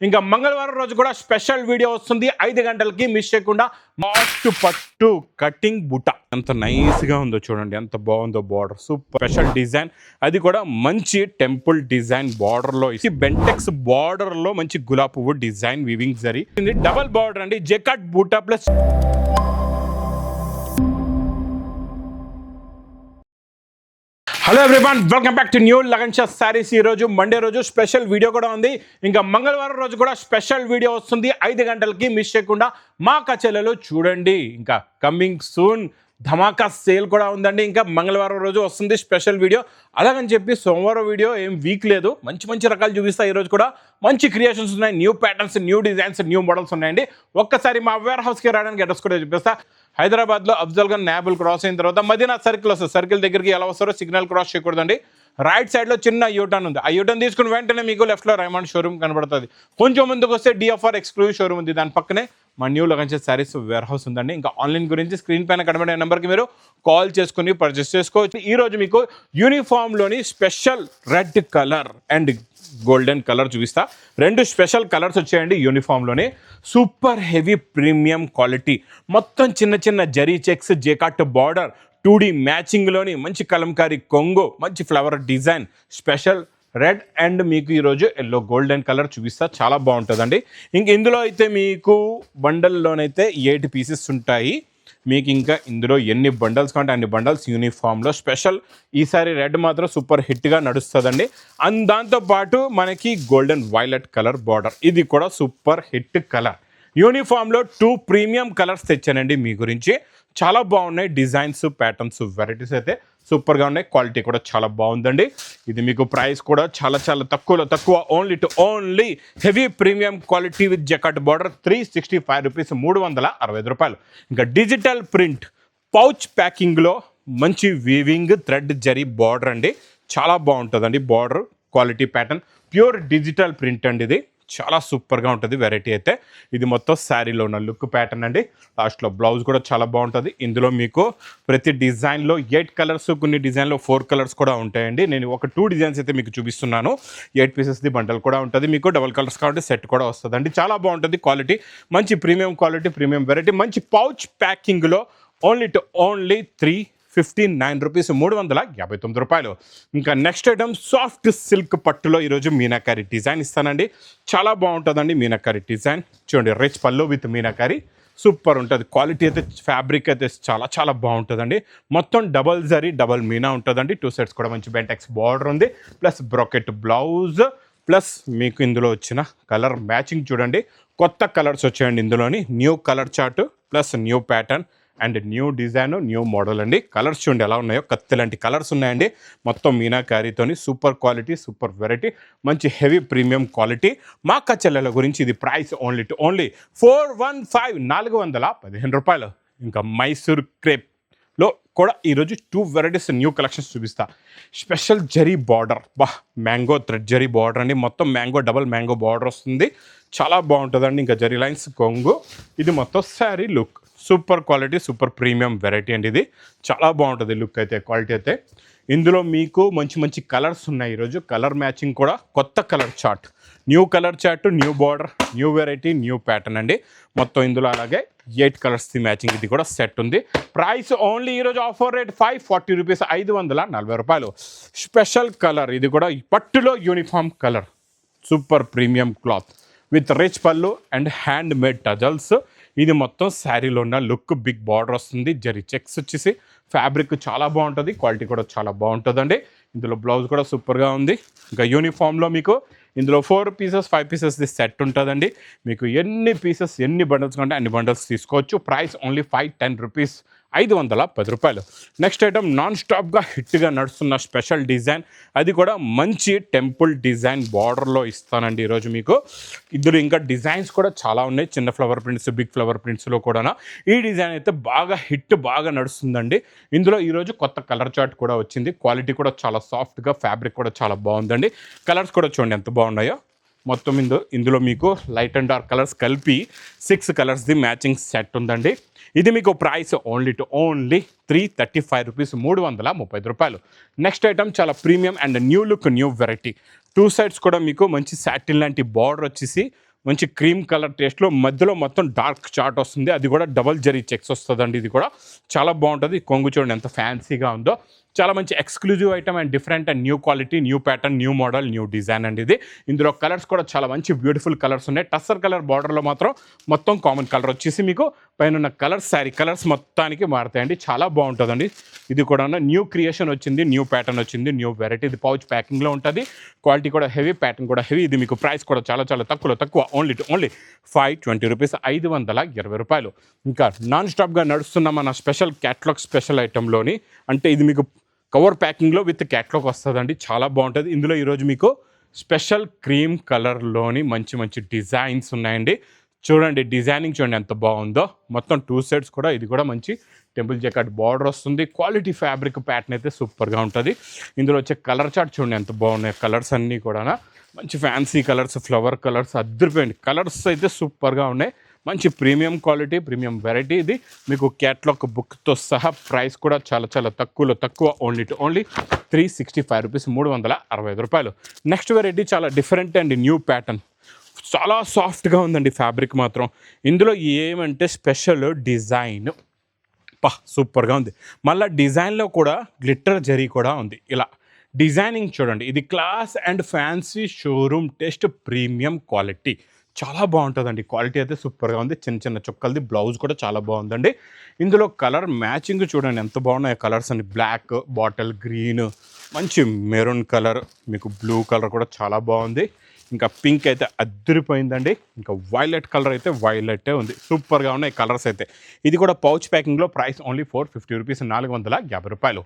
ఇంకా మంగళవారం రోజు కూడా స్పెషల్ వీడియో వస్తుంది 5 గంటలకి మిస్ చేయకుండా. మాస్టు పట్టు కటింగ్ బుట్ట ఎంత నైస్గా ఉందో చూడండి, ఎంత బాగుందో బార్డర్, సూపర్ స్పెషల్ డిజైన్. అది కూడా మంచి టెంపుల్ డిజైన్ బార్డర్లో ఇసి బెంటెక్స్ బార్డర్లో మంచి గులాబీ పువ్వు design weaving zari. Double border అండి, జెకాట్ బుట్ట plus. Hello everyone, welcome back to new Lagan Shah saris. ఈ రోజు మండే రోజు స్పెషల్ వీడియో కూడా ఉంది. ఇంకా మంగళవారం రోజు కూడా స్పెషల్ వీడియో వస్తుంది 5 గంటలకి మిస్ చేయకుండా మా కచెలలో చూడండి. ఇంకా కమింగ్ సూన్ ధమాకా సేల్ కూడా ఉందండి. ఇంకా మంగళవారం రోజు వస్తుంది స్పెషల్ వీడియో. అలాగని చెప్పి సోమవారం వీడియో ఏం వీక్ లేదు, మంచి మంచి రకాలు చూపిస్తాయి. ఈరోజు కూడా మంచి క్రియేషన్స్ ఉన్నాయి, new patterns, new designs, new models ఉన్నాయండి. ఒక్కసారి మా వేర్ హౌస్కి రావడానికి అడ్రస్ కూడా చూపిస్తా. హైదరాబాద్లో అఫ్జల్ ఖాన్ నాబుల్ క్రాస్ అయిన తర్వాత మదీనా సర్కిల్ వస్తుంది. సర్కిల్ దగ్గరికి ఎలా వస్తారో సిగ్నల్ క్రాస్ చేయకూడదండి. రైట్ సైడ్లో చిన్న యూటర్న్ ఉంది. ఆ యూటర్న్ తీసుకుని వెంటనే మీకు లెఫ్ట్లో రైమండ్ షోరూమ్ కనబడుతుంది. కొంచెం ముందుకు వస్తే డిఎఫ్ఆర్ ఎక్స్క్లూజివ్ షోరూమ్ ఉంది. దాని పక్కనే మా new Lagan Shah sarees warehouse ఉందండి. ఇంకా ఆన్లైన్ గురించి స్క్రీన్ పైన కనబడే నెంబర్కి మీరు కాల్ చేసుకుని పర్చేస్ చేసుకోవచ్చు. ఈరోజు మీకు యూనిఫామ్లోని special red colour and golden colour చూపిస్తా. 2 స్పెషల్ కలర్స్ వచ్చాయండి యూనిఫామ్లోనే. సూపర్ హెవీ ప్రీమియం క్వాలిటీ, మొత్తం చిన్న చిన్న zari checks, jacquard border, 2D మ్యాచింగ్లోని మంచి కలంకారీ కొంగు, మంచి flower design, special red and మీకు ఈరోజు ఎల్లో గోల్డెన్ కలర్ చూపిస్తా. చాలా బాగుంటుందండి. ఇంక ఇందులో అయితే మీకు బండల్లోనైతే 8 పీసెస్ ఉంటాయి. మీకు ఇంకా ఇందులో ఎన్ని బండల్స్ కంటే అన్ని బండల్స్ యూనిఫామ్లో స్పెషల్. ఈసారి రెడ్ మాత్రం సూపర్ హిట్గా నడుస్తుందండి. అండ్ దాంతోపాటు మనకి గోల్డెన్ వైలెట్ కలర్ బార్డర్, ఇది కూడా సూపర్ హిట్ కలర్. యూనిఫామ్లో 2 ప్రీమియం కలర్స్ తెచ్చానండి మీ గురించి. చాలా బాగున్నాయి డిజైన్స్, ప్యాటర్న్స్, వెరైటీస్ అయితే సూపర్గా ఉన్నాయి. క్వాలిటీ కూడా చాలా బాగుందండి. ఇది మీకు ప్రైస్ కూడా చాలా చాలా తక్కువ, only heavy premium quality with జకాట్ border 365 rupees, 365 రూపాయలు. ఇంకా డిజిటల్ ప్రింట్ పౌచ్ ప్యాకింగ్లో మంచి వీవింగ్ థ్రెడ్ జరీ బార్డర్ అండి. చాలా బాగుంటుందండి border quality pattern. Pure digital print అండి, ఇది చాలా సూపర్గా ఉంటుంది వెరైటీ అయితే. ఇది మొత్తం శారీలో ఉన్న లుక్ ప్యాటర్న్ అండి. లాస్ట్లో బ్లౌజ్ కూడా చాలా బాగుంటుంది. ఇందులో మీకు ప్రతి డిజైన్లో 8 కలర్స్, కొన్ని డిజైన్లో 4 కలర్స్ కూడా ఉంటాయండి. నేను ఒక 2 డిజైన్స్ అయితే మీకు చూపిస్తున్నాను. 8 పీసెస్ది బండల్ కూడా ఉంటుంది. మీకు డబల్ కలర్స్ కాబట్టి సెట్ కూడా వస్తుందండి. చాలా బాగుంటుంది క్వాలిటీ, మంచి ప్రీమియం క్వాలిటీ, ప్రీమియం వెరైటీ, మంచి పౌచ్ ప్యాకింగ్లో ఓన్లీ 359 రూపీస్, 359 రూపాయలు. ఇంకా నెక్స్ట్ ఐటమ్ సాఫ్ట్ సిల్క్ పట్టులో ఈరోజు మీనాకారి డిజైన్ ఇస్తానండి. చాలా బాగుంటుందండి మీనాకారి డిజైన్. చూడండి, రిచ్ పళ్ళు విత్ మీనాకారి, సూపర్ ఉంటుంది. క్వాలిటీ అయితే ఫ్యాబ్రిక్ అయితే చాలా చాలా బాగుంటుందండి. మొత్తం డబల్ జరీ డబల్ మీనా ఉంటుందండి. 2 సెట్స్ కూడా మంచి బెంటెక్స్ బార్డర్ ఉంది, ప్లస్ బ్రాకెట్ బ్లౌజ్, ప్లస్ మీకు ఇందులో వచ్చిన కలర్ మ్యాచింగ్ చూడండి. కొత్త కలర్స్ వచ్చాయండి ఇందులోని. New colour chart plus new pattern and new design, new model అండి. కలర్స్ చూడండి ఎలా ఉన్నాయో, కత్తి లాంటి కలర్స్ ఉన్నాయండి. మొత్తం మీనాకారీతోని సూపర్ క్వాలిటీ, సూపర్ వెరైటీ, మంచి హెవీ ప్రీమియం క్వాలిటీ. మా కచెల్లెల గురించి ఇది ప్రైస్ ఓన్లీ 415 రూపాయలు. ఇంకా మైసూర్ క్రేప్లో కూడా ఈరోజు 2 వెరైటీస్ న్యూ కలెక్షన్స్ చూపిస్తా. Special zari border, mango thread zari border అండి. మొత్తం మ్యాంగో, డబల్ మ్యాంగో బార్డర్ వస్తుంది. చాలా బాగుంటుందండి. ఇంకా జరీ లైన్స్ కొంగు, ఇది మొత్తం sari look, super quality, super premium variety అండి. ఇది చాలా బాగుంటుంది లుక్ అయితే, క్వాలిటీ అయితే. ఇందులో మీకు మంచి మంచి కలర్స్ ఉన్నాయి ఈరోజు. కలర్ మ్యాచింగ్ కూడా కొత్త colour chart, new colour chart, new border, new variety, new pattern అండి. మొత్తం ఇందులో అలాగే 8 కలర్స్ది మ్యాచింగ్ ఇది కూడా సెట్ ఉంది. ప్రైస్ ఓన్లీ ఈరోజు ఆఫర్ రేట్ 540 రూపీస్, 540 రూపాయలు. స్పెషల్ కలర్, ఇది కూడా పట్టులో uniform colour, super premium cloth with rich పళ్ళు అండ్ హ్యాండ్ మేడ్ టజల్స్. ఇది మొత్తం శారీలో ఉన్న లుక్, బిగ్ బార్డర్ వస్తుంది, జరీ చెక్స్ వచ్చేసి ఫ్యాబ్రిక్ చాలా బాగుంటుంది, క్వాలిటీ కూడా చాలా బాగుంటుందండి. ఇందులో బ్లౌజ్ కూడా సూపర్గా ఉంది. ఇంకా యూనిఫామ్లో మీకు ఇందులో 4 పీసెస్ 5 పీసెస్ది సెట్ ఉంటుందండి. మీకు ఎన్ని పీసెస్, ఎన్ని బండల్స్ కంటే అన్ని బండల్స్ తీసుకోవచ్చు. ప్రైస్ ఓన్లీ 510 రూపీస్, 510 రూపాయలు. నెక్స్ట్ ఐటమ్ నాన్ స్టాప్గా హిట్గా నడుస్తున్న స్పెషల్ డిజైన్, అది కూడా మంచి టెంపుల్ డిజైన్ బార్డర్లో ఇస్తానండి ఈరోజు మీకు. ఇందులో ఇంకా డిజైన్స్ కూడా చాలా ఉన్నాయి, చిన్న ఫ్లవర్ ప్రింట్స్, బిగ్ ఫ్లవర్ ప్రింట్స్లో కూడా. ఈ డిజైన్ అయితే బాగా హిట్, బాగా నడుస్తుందండి. ఇందులో ఈరోజు కొత్త కలర్ చార్ట్ కూడా వచ్చింది. క్వాలిటీ కూడా చాలా సాఫ్ట్గా, ఫ్యాబ్రిక్ కూడా చాలా బాగుందండి. కలర్స్ కూడా చూడండి ఎంత బాగున్నాయో. మొత్తం ఇందులో మీకు లైట్ అండ్ డార్క్ కలర్స్ కలిపి 6 కలర్స్ది మ్యాచింగ్ సెట్ ఉందండి. ఇది మీకు ప్రైస్ ఓన్లీ 335 రూపీస్, 330 రూపాయలు. నెక్స్ట్ ఐటమ్ చాలా premium and new look, new variety. 2 sides కూడా మీకు మంచి సాటిన్ లాంటి బార్డర్ వచ్చేసి మంచి క్రీమ్ కలర్ టేస్ట్లో మధ్యలో మొత్తం డార్క్ చార్ట్ వస్తుంది, అది కూడా డబల్ జరీ చెక్స్ వస్తుందండి. ఇది కూడా చాలా బాగుంటుంది. కొంగు చూడండి ఎంత ఫ్యాన్సీగా ఉందో. చాలా మంచి exclusive item and different and new quality, new pattern, new model, new design అండి ఇది. ఇందులో కలర్స్ కూడా చాలా మంచి బ్యూటిఫుల్ కలర్స్ ఉన్నాయి. టస్సర్ కలర్ బార్డర్లో మాత్రం మొత్తం కామన్ కలర్ వచ్చేసి మీకు పైన ఉన్న కలర్స్, శారీ కలర్స్ మొత్తానికి మారుతాయండి. చాలా బాగుంటుందండి. ఇది కూడా న్యూ క్రియేషన్ వచ్చింది, న్యూ ప్యాటర్న్ వచ్చింది, న్యూ వెరైటీ. ఇది పౌచ్ ప్యాకింగ్లో ఉంటుంది. క్వాలిటీ కూడా హెవీ, ప్యాటర్న్ కూడా హెవీ. ఇది మీకు ప్రైస్ కూడా చాలా చాలా తక్కువ, ఓన్లీ 520 రూపీస్, 520 రూపాయలు. ఇంకా నాన్ స్టాప్గా నడుస్తున్న మన స్పెషల్ క్యాట్లాగ్ స్పెషల్ ఐటెంలోని, అంటే ఇది మీకు కవర్ ప్యాకింగ్లో విత్ క్యాట్లాగ్ వస్తుందండి. చాలా బాగుంటుంది. ఇందులో ఈరోజు మీకు స్పెషల్ క్రీమ్ కలర్లోని మంచి మంచి డిజైన్స్ ఉన్నాయండి. చూడండి డిజైనింగ్ చూడండి ఎంత బాగుందో. మొత్తం 2 సెట్స్ కూడా. ఇది కూడా మంచి టెంపుల్ జాకెట్ బార్డర్ వస్తుంది. క్వాలిటీ ఫ్యాబ్రిక్ ప్యాటర్న్ అయితే సూపర్గా ఉంటుంది. ఇందులో వచ్చే కలర్ చార్ట్ చూడండి ఎంత బాగున్నాయి. కలర్స్ అన్నీ కూడా మంచి ఫ్యాన్సీ కలర్స్, ఫ్లవర్ కలర్స్, అద్దరిపోయింది. కలర్స్ అయితే సూపర్గా ఉన్నాయి. మంచి ప్రీమియం క్వాలిటీ, ప్రీమియం వెరైటీ. ఇది మీకు క్యాట్లాగ్ బుక్తో సహా. ప్రైస్ కూడా చాలా చాలా తక్కువ, ఓన్లీ 365 రూపీస్, 365 రూపాయలు. నెక్స్ట్ వెరైటీ చాలా డిఫరెంట్ అండ్ న్యూ ప్యాటర్న్. చాలా సాఫ్ట్గా ఉందండి ఫ్యాబ్రిక్ మాత్రం. ఇందులో ఏమంటే స్పెషల్ డిజైన్ సూపర్గా ఉంది. మళ్ళీ డిజైన్లో కూడా గ్లిట్టర్ జరీ కూడా ఉంది. ఇలా డిజైనింగ్ చూడండి. ఇది class and fancy showroom test premium quality. చాలా బాగుంటుందండి. క్వాలిటీ అయితే సూపర్గా ఉంది. చిన్న చిన్న చుక్కలది. బ్లౌజ్ కూడా చాలా బాగుందండి. ఇందులో కలర్ మ్యాచింగ్ చూడండి ఎంత బాగున్నాయి కలర్స్ అండి. బ్లాక్, బాటిల్ గ్రీన్, మంచి మెరూన్ కలర్, మీకు బ్లూ కలర్ కూడా చాలా బాగుంది. ఇంకా పింక్ అయితే అద్దరిపోయిందండి. ఇంకా వైలెట్ కలర్ అయితే వైలెటే ఉంది. సూపర్గా ఉన్నాయి కలర్స్ అయితే. ఇది కూడా పౌచ్ ప్యాకింగ్లో. ప్రైస్ ఓన్లీ 450 రూపీస్, 450 రూపాయలు.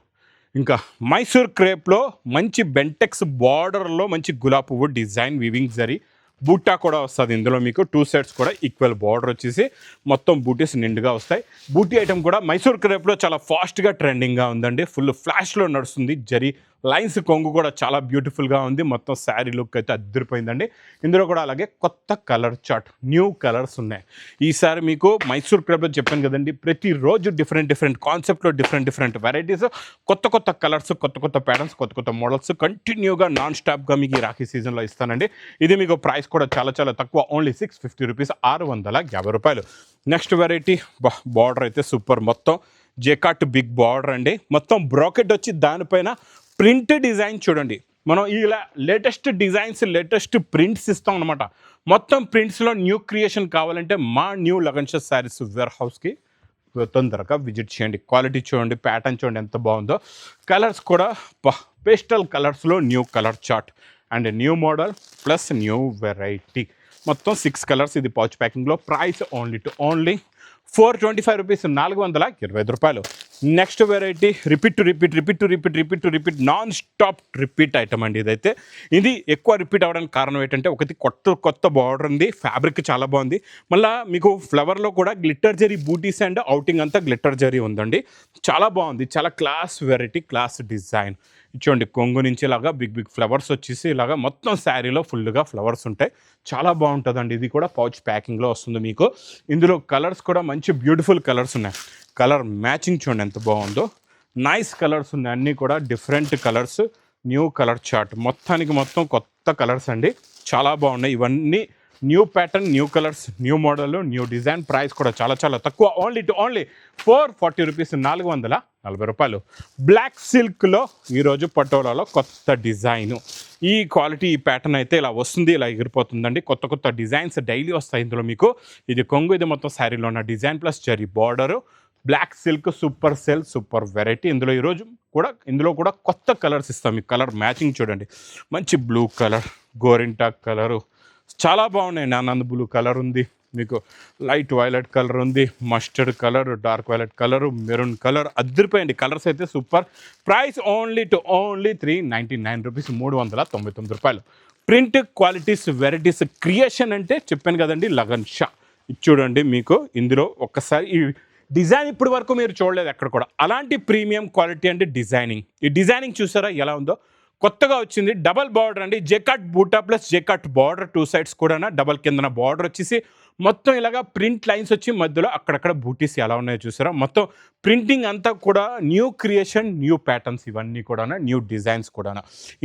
ఇంకా మైసూర్ క్రేప్లో మంచి బెంటెక్స్ బార్డర్లో మంచి గులాబీ పువ్వు డిజైన్, వివింగ్ జరీ, బూటా కూడా వస్తుంది. ఇందులో మీకు 2 సెట్స్ కూడా ఈక్వల్ బార్డర్ వచ్చేసి మొత్తం బూటీస్ నిండుగా వస్తాయి. బూటీ ఐటమ్ కూడా మైసూర్ క్రేప్లో చాలా ఫాస్ట్గా ట్రెండింగ్గా ఉందండి. ఫుల్ ఫ్లాష్లో నడుస్తుంది. జరీ లైన్స్, కొంగు కూడా చాలా బ్యూటిఫుల్గా ఉంది. మొత్తం శారీ లుక్ అయితే అద్దరిపోయిందండి. ఇందులో కూడా అలాగే కొత్త కలర్ చార్ట్, న్యూ కలర్స్ ఉన్నాయి. ఈసారి మీకు మైసూర్ క్రేప్లో చెప్పాను కదండి, ప్రతిరోజు డిఫరెంట్ కాన్సెప్ట్లో డిఫరెంట్ వెరైటీస్, కొత్త కలర్స్, కొత్త ప్యాటర్న్స్, కొత్త మోడల్స్ కంటిన్యూగా నాన్ స్టాప్గా మీకు ఈ రాఖీ సీజన్లో ఇస్తానండి. ఇది మీకు ప్రైస్ కూడా చాలా చాలా తక్కువ, ఓన్లీ 650 రూపీస్, 650 రూపాయలు. నెక్స్ట్ వెరైటీ బార్డర్ అయితే సూపర్. మొత్తం జేకాట్ బిగ్ బార్డర్ అండి. మొత్తం బ్రాకెట్ వచ్చి దానిపైన ప్రింట్ డిజైన్ చూడండి. మనం ఇలా లేటెస్ట్ డిజైన్స్, లేటెస్ట్ ప్రింట్స్ ఇస్తాం అనమాట. మొత్తం ప్రింట్స్లో న్యూ క్రియేషన్ కావాలంటే మా న్యూ లగన్షియస్ శారీస్ వేర్ హౌస్కి తొందరగా విజిట్ చేయండి. క్వాలిటీ చూడండి, ప్యాటర్న్ చూడండి ఎంత బాగుందో. కలర్స్ కూడా పేస్టల్ కలర్స్లో new colour chart and new model plus new variety. మొత్తం 6 కలర్స్. ఇది పౌచ్ ప్యాకింగ్లో. ప్రైస్ ఓన్లీ 425 రూపీస్, 425 రూపాయలు. Next variety repeat non stop repeat item అండి. ఇదైతే ఇది ఎక్కువ రిపీట్ అవ్వడానికి కారణం ఏంటంటే, ఒకటి కొత్త బార్డర్ ఉంది, ఫ్యాబ్రిక్ చాలా బాగుంది. మళ్ళీ మీకు ఫ్లవర్లో కూడా గ్లిట్టర్ జరీ బూటీస్ అండ్ అవుటింగ్ అంతా గ్లిట్టర్ జరీ ఉందండి. చాలా బాగుంది. చాలా క్లాస్ వెరైటీ, క్లాస్ డిజైన్. చూడండి కొంగు నుంచి ఇలాగా బిగ్ ఫ్లవర్స్ వచ్చేసి ఇలాగా మొత్తం శారీలో ఫుల్గా ఫ్లవర్స్ ఉంటాయి. చాలా బాగుంటుందండి. ఇది కూడా పౌచ్ ప్యాకింగ్లో వస్తుంది మీకు. ఇందులో కలర్స్ కూడా మంచి బ్యూటిఫుల్ కలర్స్ ఉన్నాయి. కలర్ మ్యాచింగ్ చూడండి ఎంత బాగుందో. నైస్ కలర్స్ ఉన్నాయి. అన్నీ కూడా different colours, new colour chart. మొత్తం కొత్త కలర్స్ అండి. చాలా బాగున్నాయి. ఇవన్నీ new pattern, new colours, new model, new design. Price కూడా చాలా చాలా తక్కువ, ఓన్లీ 440 రూపీస్, 440 రూపాయలు. బ్లాక్ సిల్క్లో ఈరోజు పటోలాలో కొత్త డిజైను. ఈ క్వాలిటీ, ఈ ప్యాటర్న్ అయితే ఇలా వస్తుంది, ఇలా ఎగిరిపోతుందండి. కొత్త డిజైన్స్ డైలీ వస్తాయి ఇందులో మీకు. ఇది కొంగు, ఇది మొత్తం శారీలో ఉన్న design plus zari border. Black silk super sale, super variety. ఇందులో కూడా కొత్త కలర్స్ ఇస్తాం మీకు. కలర్ మ్యాచింగ్ చూడండి. మంచి బ్లూ కలర్, గోరింటా కలరు, చాలా బాగున్నాయండి. ఆనంద్ బ్లూ కలర్ ఉంది మీకు, లైట్ వైలెట్ కలర్ ఉంది, mustard colour, dark violet colour, maroon colour. అద్దరిపోయండి కలర్స్ అయితే సూపర్. ప్రైస్ ఓన్లీ 399 రూపీస్, 399 రూపాయలు. ప్రింట్ క్వాలిటీస్, వెరైటీస్, క్రియేషన్ అంటే చెప్పాను కదండి, లగన్ షా. చూడండి మీకు ఇందులో ఒక్కసారి ఈ డిజైన్ ఇప్పటి వరకు మీరు చూడలేదు ఎక్కడ కూడా. అలాంటి ప్రీమియం క్వాలిటీ అంటే డిజైనింగ్. ఈ డిజైనింగ్ చూసారా ఎలా ఉందో. కొత్తగా వచ్చింది డబల్ బార్డర్ అండి. జెకాట్ బూటా ప్లస్ జెకాట్ బార్డర్, 2 సైడ్స్ కూడా డబల్ కిందన బార్డర్ వచ్చేసి మొత్తం ఇలాగా ప్రింట్ లైన్స్ వచ్చి మధ్యలో అక్కడక్కడ బూటీస్ ఎలా ఉన్నాయో చూసారా. మొత్తం ప్రింటింగ్ అంతా కూడా న్యూ క్రియేషన్, న్యూ ప్యాటర్న్స్, ఇవన్నీ కూడా న్యూ డిజైన్స్ కూడా.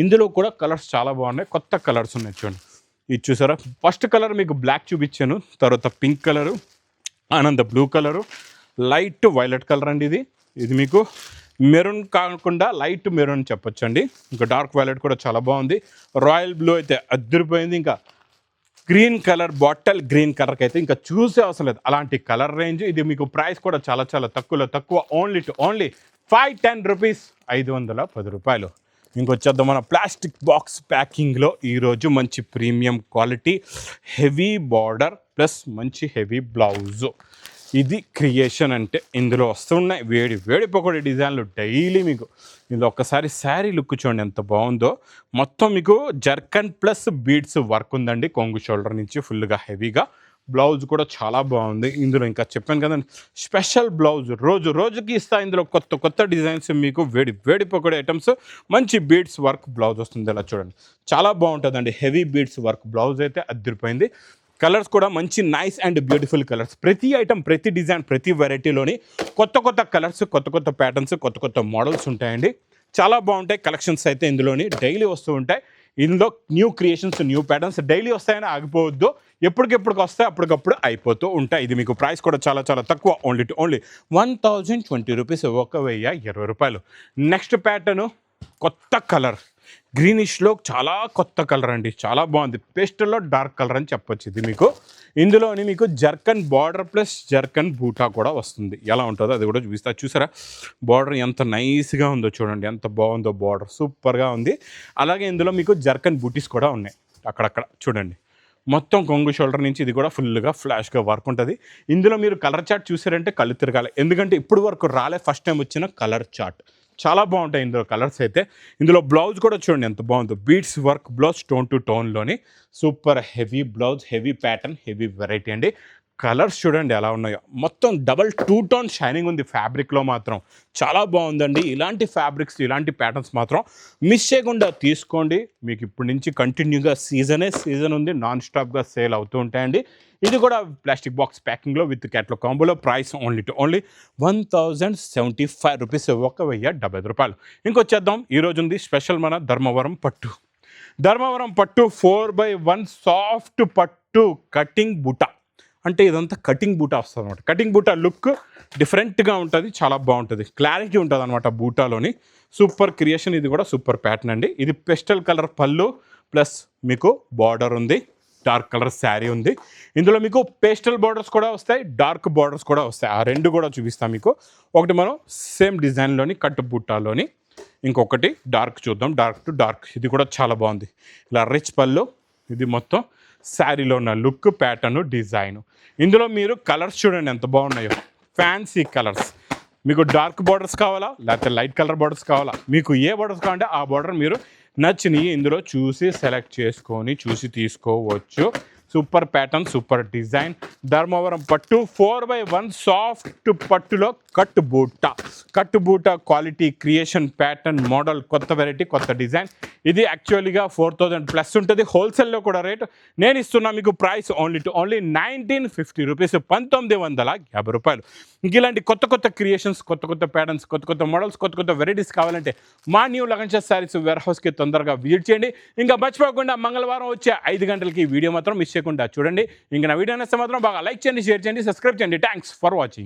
ఇందులో కూడా కలర్స్ చాలా బాగున్నాయి. కొత్త కలర్స్ ఉన్నాయి చూడండి. ఇది చూసారా, ఫస్ట్ కలర్ మీకు బ్లాక్ చూపించాను, తర్వాత పింక్ కలరు, ఆనంద blue colour, light violet colour అండి. ఇది మీకు మెరూన్ కాకుండా లైట్ మెరూన్ చెప్పొచ్చు అండి. ఇంకా డార్క్ వైలెట్ కూడా చాలా బాగుంది. రాయల్ బ్లూ అయితే అద్దరిపోయింది. ఇంకా గ్రీన్ కలర్, బాటిల్ గ్రీన్ కలర్కి అయితే ఇంకా చూసే అవసరం లేదు, అలాంటి కలర్ రేంజ్. ఇది మీకు ప్రైస్ కూడా చాలా చాలా తక్కువ, ఓన్లీ 510 రూపీస్, 510 రూపాయలు. ఇంకొచ్చేద్దాం మన ప్లాస్టిక్ బాక్స్ ప్యాకింగ్లో ఈరోజు మంచి premium quality heavy border plus మంచి హెవీ బ్లౌజు. ఇది క్రియేషన్ అంటే ఇందులో వస్తున్నాయి వేడి పకోడీ డిజైన్లు డైలీ మీకు. ఇందులో ఒక్కసారి శారీ లుక్ చూడండి ఎంత బాగుందో. మొత్తం మీకు జర్కన్ ప్లస్ బీడ్స్ వర్క్ ఉందండి, కొంగు షోల్డర్ నుంచి ఫుల్గా హెవీగా. బ్లౌజ్ కూడా చాలా బాగుంది. ఇందులో ఇంకా చెప్పాను కదండి, స్పెషల్ బ్లౌజ్ రోజుకి ఇస్తా. ఇందులో కొత్త డిజైన్స్ మీకు వేడి పకోడీ ఐటమ్స్, మంచి బీడ్స్ వర్క్ బ్లౌజ్ వస్తుంది. ఇలా చూడండి చాలా బాగుంటుందండి, హెవీ బీడ్స్ వర్క్ బ్లౌజ్ అయితే అదిరిపోయింది. కలర్స్ కూడా మంచి నైస్ అండ్ బ్యూటిఫుల్ కలర్స్. ప్రతి ఐటమ్, ప్రతి డిజైన్, ప్రతి వెరైటీలోని కొత్త కలర్స్, కొత్త ప్యాటర్న్స్, కొత్త మోడల్స్ ఉంటాయండి. చాలా బాగుంటాయి కలెక్షన్స్ అయితే ఇందులోని డైలీ వస్తూ ఉంటాయి. ఇందులో new creations, new patterns daily వస్తాయని ఆగిపోవద్దు, ఎప్పటికెప్పటికి వస్తాయి అప్పటికప్పుడు అయిపోతూ ఉంటాయి. ఇది మీకు ప్రైస్ కూడా చాలా చాలా తక్కువ, ఓన్లీ 1020 రూపీస్, 1020 రూపాయలు. నెక్స్ట్ ప్యాటర్ను కొత్త కలర్, గ్రీనిష్లో చాలా కొత్త కలర్ అండి, చాలా బాగుంది. పేస్టల్లో డార్క్ కలర్ అని చెప్పొచ్చు. ఇది మీకు ఇందులోని మీకు జర్కన్ బార్డర్ ప్లస్ జర్కన్ బూటా కూడా వస్తుంది. ఎలా ఉంటుందో అది కూడా చూసారా, బార్డర్ ఎంత నైస్గా ఉందో చూడండి, ఎంత బాగుందో బార్డర్, సూపర్గా ఉంది. అలాగే ఇందులో మీకు జర్కన్ బూటీస్ కూడా ఉన్నాయి అక్కడక్కడ చూడండి. మొత్తం కొంగు షోల్డర్ నుంచి ఇది కూడా ఫుల్గా ఫ్లాష్గా వర్క్ ఉంటుంది. ఇందులో మీరు కలర్ చార్ట్ చూసారంటే కళ్ళు తిరగాలి, ఎందుకంటే ఇప్పుడు వరకు రాలే, ఫస్ట్ టైం వచ్చిన కలర్ చార్ట్. చాలా బాగుంటాయి ఇందులో కలర్స్ అయితే. ఇందులో బ్లౌజ్ కూడా చూడండి ఎంత బాగుందో, beads work blouse, tone to టోన్లోని super heavy blouse, heavy pattern, heavy variety అండి. కలర్స్ చూడండి ఎలా ఉన్నాయో, మొత్తం డబల్ 2 టోన్ షైనింగ్ ఉంది ఫ్యాబ్రిక్లో మాత్రం, చాలా బాగుందండి. ఇలాంటి ఫ్యాబ్రిక్స్, ఇలాంటి ప్యాటర్న్స్ మాత్రం మిస్ చేయకుండా తీసుకోండి. మీకు ఇప్పటి నుంచి కంటిన్యూగా సీజన్ ఉంది, నాన్ స్టాప్గా సేల్ అవుతూ ఉంటాయండి. ఇది కూడా ప్లాస్టిక్ బాక్స్ ప్యాకింగ్లో విత్ క్యాట్లాగ్ కాంబోలో. ప్రైస్ ఓన్లీ 1075 రూపీస్, 1070 రూపాయలు. ఇంకొచ్చేద్దాం, ఈరోజు ఉంది స్పెషల్ మన ధర్మవరం పట్టు 4/1 సాఫ్ట్ పట్టు కటింగ్ బూటా. అంటే ఇదంతా కటింగ్ బూటా వస్తుంది అనమాట. కటింగ్ బూటా లుక్ డిఫరెంట్గా ఉంటుంది, చాలా బాగుంటుంది, క్లారిటీ ఉంటుంది అనమాట బూటాలోని. సూపర్ క్రియేషన్, ఇది కూడా సూపర్ ప్యాటర్న్ అండి. ఇది పెస్టల్ కలర్ పళ్ళు ప్లస్ మీకు బార్డర్ ఉంది, డార్క్ కలర్ శారీ ఉంది. ఇందులో మీకు పేస్టల్ బార్డర్స్ కూడా వస్తాయి, డార్క్ బార్డర్స్ కూడా వస్తాయి. ఆ రెండు కూడా చూపిస్తాం మీకు. ఒకటి మనం సేమ్ డిజైన్లోని కట్టు బూటాలోని, ఇంకొకటి డార్క్ చూద్దాం, డార్క్ టు డార్క్. ఇది కూడా చాలా బాగుంది, ఇలా రిచ్ పళ్ళు. ఇది మొత్తం శారీలో ఉన్న లుక్, ప్యాటర్ను, డిజైను. ఇందులో మీరు కలర్స్ చూడండి ఎంత బాగున్నాయో, ఫ్యాన్సీ కలర్స్. మీకు డార్క్ బార్డర్స్ కావాలా, లేకపోతే లైట్ కలర్ బార్డర్స్ కావాలా, మీకు ఏ బార్డర్స్ కావాలంటే ఆ బార్డర్ మీరు నచ్చినవి ఇందులో చూసి సెలెక్ట్ చేసుకొని చూసి తీసుకోవచ్చు. Super pattern, super design. Dharmavaram పట్టు 4/1 సాఫ్ట్ పట్టులో కట్టు బూటా క్వాలిటీ, క్రియేషన్, ప్యాటర్న్, మోడల్, కొత్త వెరైటీ, కొత్త డిజైన్. ఇది యాక్చువల్గా 4000+ ఉంటుంది హోల్సేల్లో కూడా రేట్. నేను ఇస్తున్నా మీకు ప్రైస్ ఓన్లీ 1950 రూపీస్, 1950 రూపాయలు. ఇంక ఇలాంటి కొత్త క్రియేషన్స్, కొత్త ప్యాటర్న్స్, కొత్త మోడల్స్, కొత్త వెరైటీస్ కావాలంటే మా న్యూ లగన్ శారీస్ వేర్ హౌస్కి తొందరగా విజిట్ చేయండి. ఇంకా మర్చిపోకుండా మంగళవారం వచ్చే 5 గంటలకి వీడియో మాత్రం మిస్ చేయకుండా చూడండి. ఇంకా నా వీడియో నచ్చితే మాత్రం బాగా లైక్ చేయండి, షేర్ చేయండి, సబ్స్క్రైబ్ చేయండి. Thanks for watching.